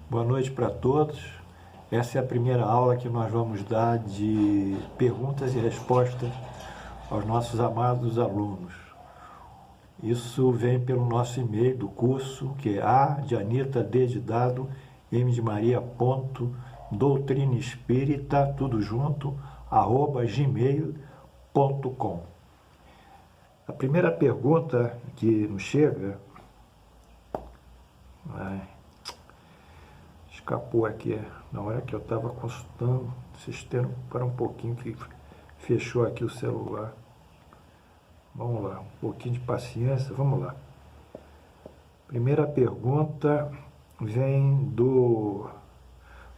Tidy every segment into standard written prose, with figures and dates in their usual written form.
Boa noite para todos. Essa é a primeira aula que nós vamos dar de perguntas e respostas aos nossos amados alunos. Isso vem pelo nosso e-mail do curso, que é A de Anita, D de dado, M de Maria, ponto, doutrina espírita, tudo junto, @gmail.com. A primeira pergunta que nos chega... escapou aqui, na hora que eu estava consultando, vocês terem para um pouquinho que fechou aqui o celular. Vamos lá, um pouquinho de paciência, vamos lá. Primeira pergunta vem do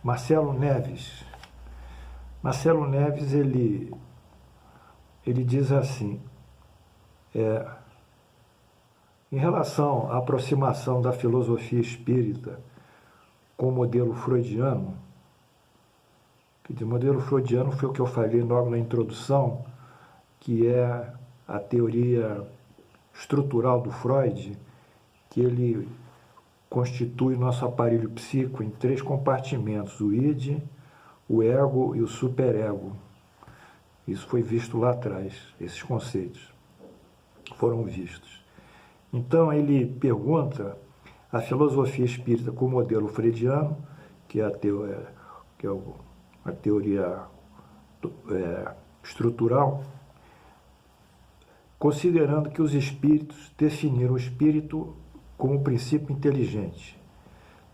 Marcelo Neves. Marcelo Neves, ele diz assim, em relação à aproximação da filosofia espírita com o modelo freudiano, que o modelo freudiano foi o que eu falei logo na introdução, que é a teoria estrutural do Freud, que ele constitui nosso aparelho psíquico em 3 compartimentos, o id, o ego e o superego. Isso foi visto lá atrás, esses conceitos foram vistos. Então ele pergunta: a filosofia espírita com o modelo freudiano, que é a teoria estrutural, considerando que os espíritos definiram o espírito como princípio inteligente,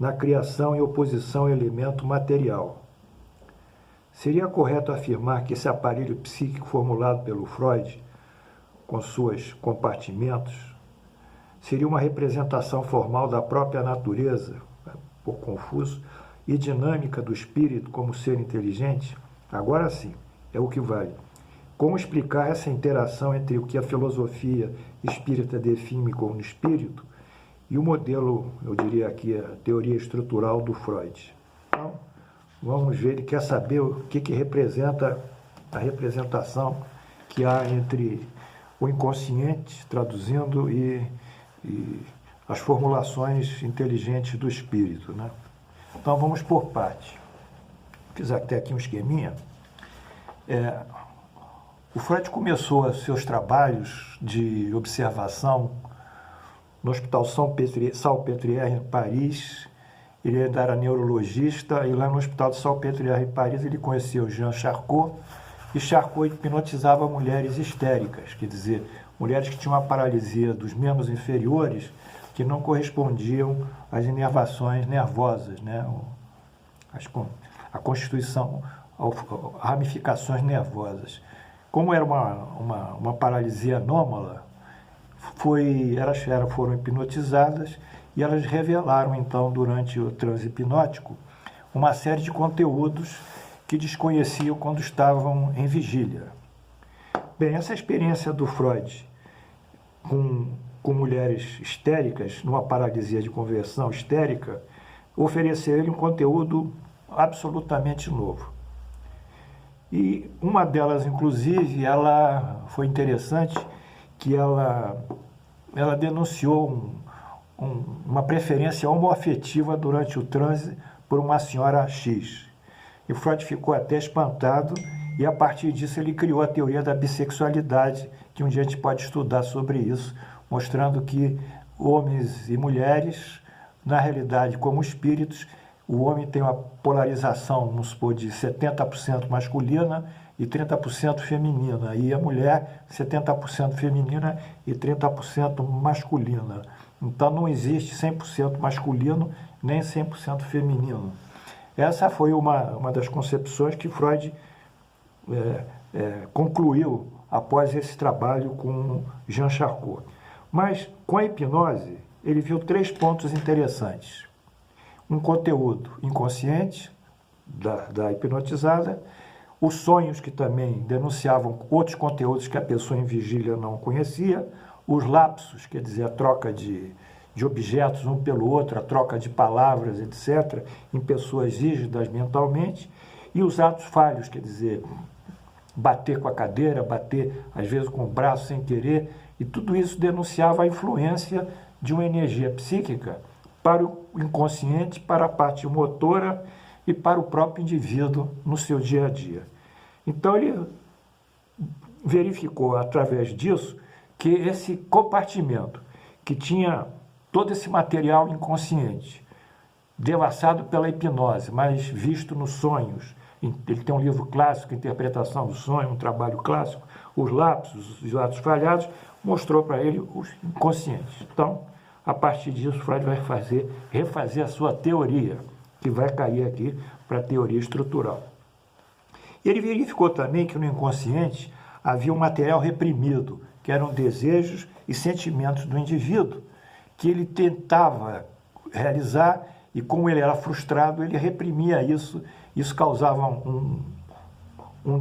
na criação em oposição ao elemento material. Seria correto afirmar que esse aparelho psíquico formulado pelo Freud, com seus compartimentos, seria uma representação formal da própria natureza, um pouco confuso, e dinâmica do espírito como ser inteligente? Agora sim, é o que vale. Como explicar essa interação entre o que a filosofia espírita define como espírito e o modelo, eu diria aqui, a teoria estrutural do Freud? Então, vamos ver, ele quer saber o que representa a representação que há entre o inconsciente, traduzindo, e as formulações inteligentes do espírito, né? Então vamos por parte. Fiz até aqui um esqueminha. O Freud começou seus trabalhos de observação no Hospital Salpêtrière, em Paris. Ele ainda era neurologista, e lá no Hospital de Salpêtrière, em Paris, ele conheceu Jean Charcot, e Charcot hipnotizava mulheres histéricas, quer dizer, mulheres que tinham uma paralisia dos membros inferiores que não correspondiam às inervações nervosas, né? A constituição, as ramificações nervosas. Como era uma paralisia anômala, elas foram hipnotizadas e elas revelaram, então, durante o transe hipnótico, uma série de conteúdos que desconheciam quando estavam em vigília. Bem, essa experiência do Freud com mulheres histéricas, numa paralisia de conversão histérica, ofereceu ele um conteúdo absolutamente novo. E uma delas, inclusive, ela foi interessante, que ela denunciou uma preferência homoafetiva durante o transe por uma senhora X. E Freud ficou até espantado, e a partir disso ele criou a teoria da bissexualidade, que um dia a gente pode estudar sobre isso, mostrando que homens e mulheres, na realidade, como espíritos, o homem tem uma polarização, vamos supor, de 70% masculina e 30% feminina, e a mulher 70% feminina e 30% masculina. Então não existe 100% masculino nem 100% feminino. Essa foi uma das concepções que Freud concluiu após esse trabalho com Jean Charcot. Mas, com a hipnose, ele viu 3 pontos interessantes. Um conteúdo inconsciente da hipnotizada, os sonhos que também denunciavam outros conteúdos que a pessoa em vigília não conhecia, os lapsos, quer dizer, a troca de objetos um pelo outro, a troca de palavras, etc., em pessoas rígidas mentalmente, e os atos falhos, quer dizer, bater com a cadeira, bater às vezes com o braço sem querer, e tudo isso denunciava a influência de uma energia psíquica para o inconsciente, para a parte motora e para o próprio indivíduo no seu dia a dia. Então ele verificou através disso que esse compartimento que tinha todo esse material inconsciente, devassado pela hipnose, mas visto nos sonhos. Ele tem um livro clássico, Interpretação do Sonho, um trabalho clássico, os lapsos, os atos falhados, mostrou para ele os inconscientes. Então, a partir disso, Freud vai refazer a sua teoria, que vai cair aqui para a teoria estrutural. Ele verificou também que no inconsciente havia um material reprimido, que eram desejos e sentimentos do indivíduo, que ele tentava realizar e, como ele era frustrado, ele reprimia isso. Isso causava um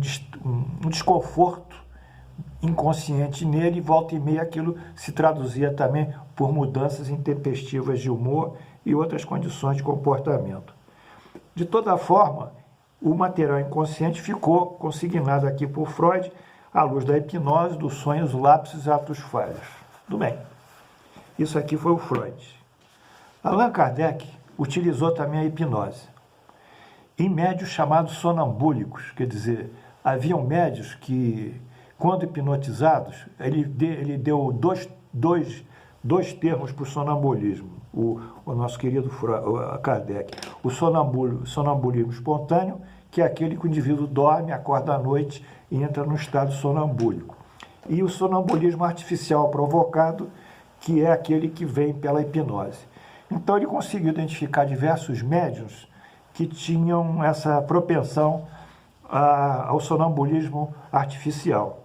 desconforto inconsciente nele, e volta e meia aquilo se traduzia também por mudanças intempestivas de humor e outras condições de comportamento. De toda forma, o material inconsciente ficou consignado aqui por Freud à luz da hipnose, dos sonhos, lapsos e atos falhos. Tudo bem. Isso aqui foi o Freud. Allan Kardec utilizou também a hipnose em médios chamados sonambúlicos, quer dizer, haviam médios que, quando hipnotizados, ele deu dois termos para o sonambulismo, o nosso querido Kardec. O sonambulismo espontâneo, que é aquele que o indivíduo dorme, acorda à noite e entra no estado sonambúlico. E o sonambulismo artificial provocado, que é aquele que vem pela hipnose. Então ele conseguiu identificar diversos médiuns que tinham essa propensão ao sonambulismo artificial.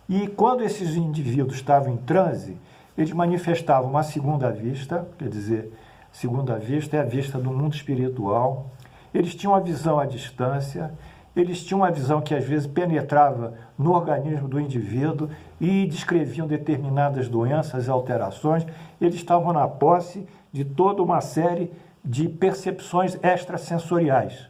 E quando esses indivíduos estavam em transe, eles manifestavam uma segunda vista, quer dizer, segunda vista é a vista do mundo espiritual. Eles tinham uma visão à distância, eles tinham uma visão que às vezes penetrava no organismo do indivíduo e descreviam determinadas doenças e alterações. Eles estavam na posse de toda uma série de percepções extrasensoriais.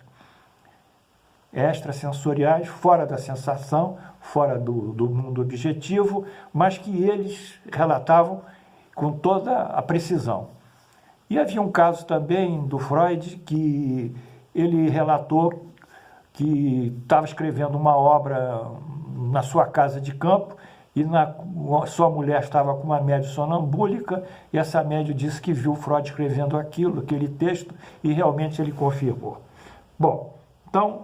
Extrasensoriais, fora da sensação, fora do mundo objetivo, mas que eles relatavam com toda a precisão. E havia um caso também do Freud que ele relatou que estava escrevendo uma obra na sua casa de campo e sua mulher estava com uma médium sonambúlica, e essa médium disse que viu Freud escrevendo aquele texto, e realmente ele confirmou. Bom, então,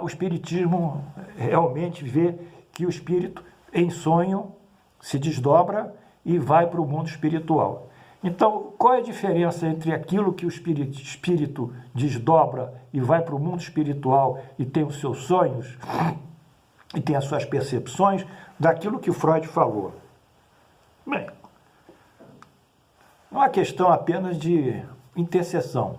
o espiritismo realmente vê que o espírito, em sonho, se desdobra e vai para o mundo espiritual. Então, qual é a diferença entre aquilo que o espírito desdobra e vai para o mundo espiritual e tem os seus sonhos e tem as suas percepções, daquilo que Freud falou? Bem, não é uma questão apenas de interseção.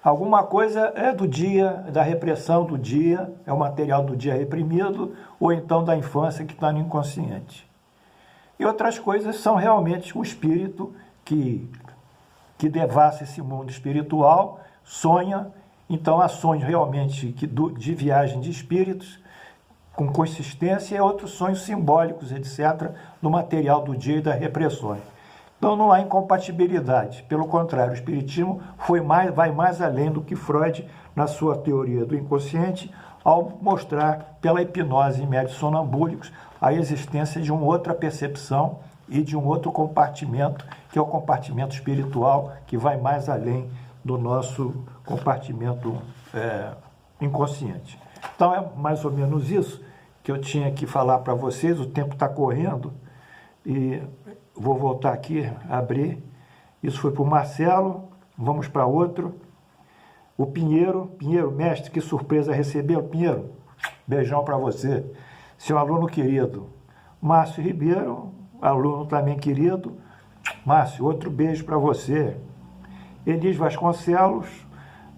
Alguma coisa é do dia, da repressão do dia, é o material do dia reprimido, ou então da infância que está no inconsciente. E outras coisas são realmente o espírito que devassa esse mundo espiritual, sonha. Então há sonhos realmente de viagem de espíritos, com consistência, e outros sonhos simbólicos, etc., no material do dia e das repressões. Então não há incompatibilidade, pelo contrário, o espiritismo vai mais além do que Freud na sua teoria do inconsciente, ao mostrar pela hipnose em médios sonambúlicos a existência de uma outra percepção e de um outro compartimento, que é o compartimento espiritual, que vai mais além do nosso compartimento inconsciente. Então é mais ou menos isso que eu tinha que falar para vocês. O tempo está correndo e vou voltar aqui, abrir. Isso foi para o Marcelo, vamos para outro. O Pinheiro, mestre, que surpresa recebeu. Pinheiro, beijão para você. Seu aluno querido. Márcio Ribeiro, aluno também querido. Márcio, outro beijo para você. Elis Vasconcelos,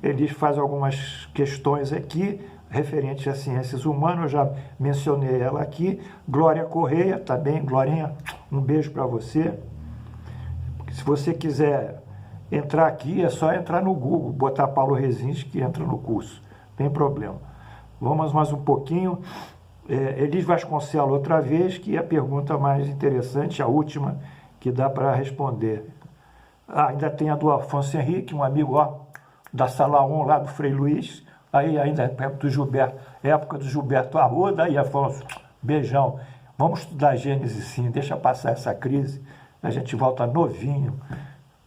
Elis faz algumas questões aqui, referentes às ciências humanas, eu já mencionei ela aqui. Glória Correia, tá bem? Glorinha, um beijo para você. Se você quiser entrar aqui, é só entrar no Google, botar Paulo Rezinski que entra no curso, não tem problema. Vamos mais um pouquinho. Elis Vasconcelos outra vez, que é a pergunta mais interessante, a última que dá para responder. Ah, ainda tem a do Afonso Henrique, um amigo da Sala 1 lá do Frei Luiz, aí ainda época do Gilberto Arruda, aí Afonso, beijão. Vamos estudar Gênesis sim, deixa passar essa crise, a gente volta novinho,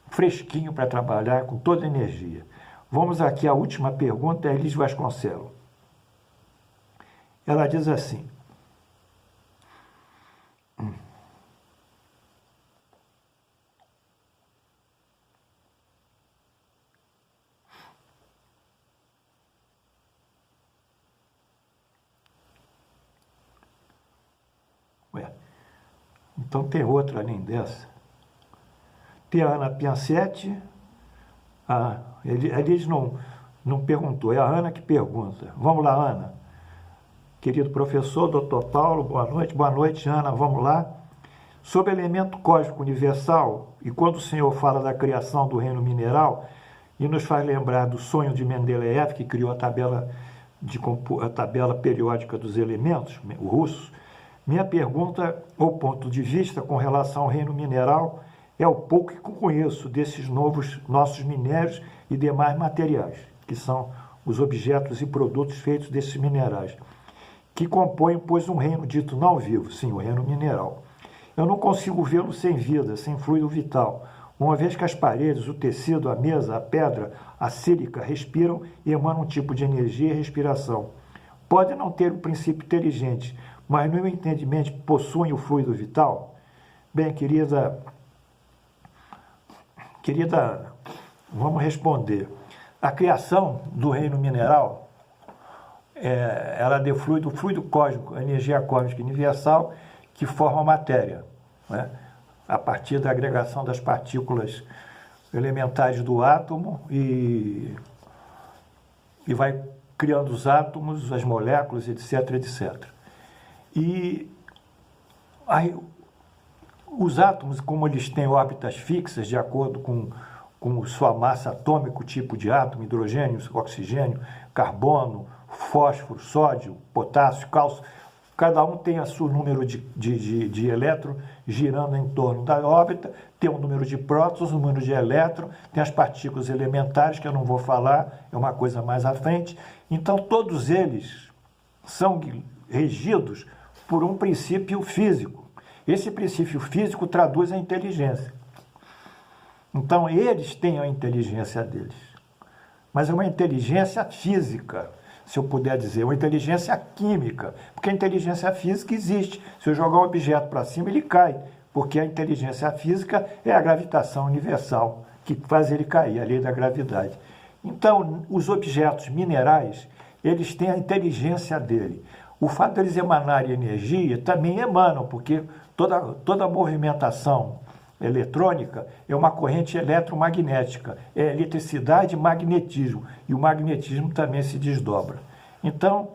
fresquinho para trabalhar, com toda a energia. Vamos aqui à última pergunta, é Elis Vasconcelos. Ela diz assim: então tem outra além dessa. Tem a Ana Piancetti. Eles não perguntou, é a Ana que pergunta. Vamos lá, Ana. Querido professor, doutor Paulo, boa noite. Boa noite, Ana, vamos lá. Sobre o elemento cósmico universal, e quando o senhor fala da criação do reino mineral, e nos faz lembrar do sonho de Mendeleev, que criou a tabela periódica dos elementos, o russo, minha pergunta ou ponto de vista com relação ao reino mineral é o pouco que conheço desses nossos minérios e demais materiais, que são os objetos e produtos feitos desses minerais, que compõem, pois, um reino dito não vivo, sim, o reino mineral. Eu não consigo vê-lo sem vida, sem fluido vital, uma vez que as paredes, o tecido, a mesa, a pedra, a sílica respiram e emanam um tipo de energia e respiração. Pode não ter um princípio inteligente, mas no meu entendimento possuem o fluido vital? Bem, querida, vamos responder. A criação do reino mineral, ela é fluido cósmico, a energia cósmica universal que forma a matéria, né? A partir da agregação das partículas elementares do átomo e vai criando os átomos, as moléculas, etc, etc. E aí, os átomos, como eles têm órbitas fixas, de acordo com sua massa atômica, o tipo de átomo, hidrogênio, oxigênio, carbono, fósforo, sódio, potássio, cálcio, cada um tem o seu número de elétron girando em torno da órbita, tem um número de prótons, um número de elétron, tem as partículas elementares, que eu não vou falar, é uma coisa mais à frente. Então, todos eles são regidos por um princípio físico. Esse princípio físico traduz a inteligência. Então, eles têm a inteligência deles. Mas é uma inteligência física, se eu puder dizer, uma inteligência química, porque a inteligência física existe. Se eu jogar um objeto para cima, ele cai, porque a inteligência física é a gravitação universal, que faz ele cair, a lei da gravidade. Então, os objetos minerais, eles têm a inteligência dele. O fato deles emanarem energia também emanam, porque toda movimentação eletrônica é uma corrente eletromagnética, é eletricidade e magnetismo, e o magnetismo também se desdobra. Então,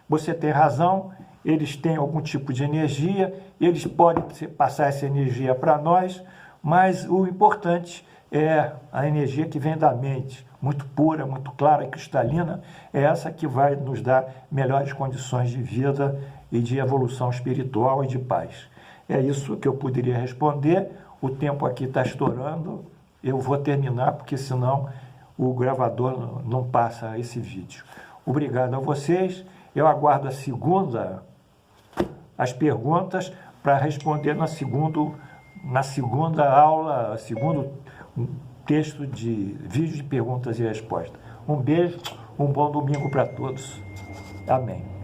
você tem razão, eles têm algum tipo de energia, eles podem passar essa energia para nós, mas o importante é a energia que vem da mente, muito pura, muito clara e cristalina, é essa que vai nos dar melhores condições de vida e de evolução espiritual e de paz. É isso que eu poderia responder. O tempo aqui está estourando, eu vou terminar, porque senão o gravador não passa esse vídeo. Obrigado a vocês, eu aguardo as perguntas para responder na segunda aula, segundo texto de vídeo de perguntas e respostas. Um beijo, um bom domingo para todos. Amém.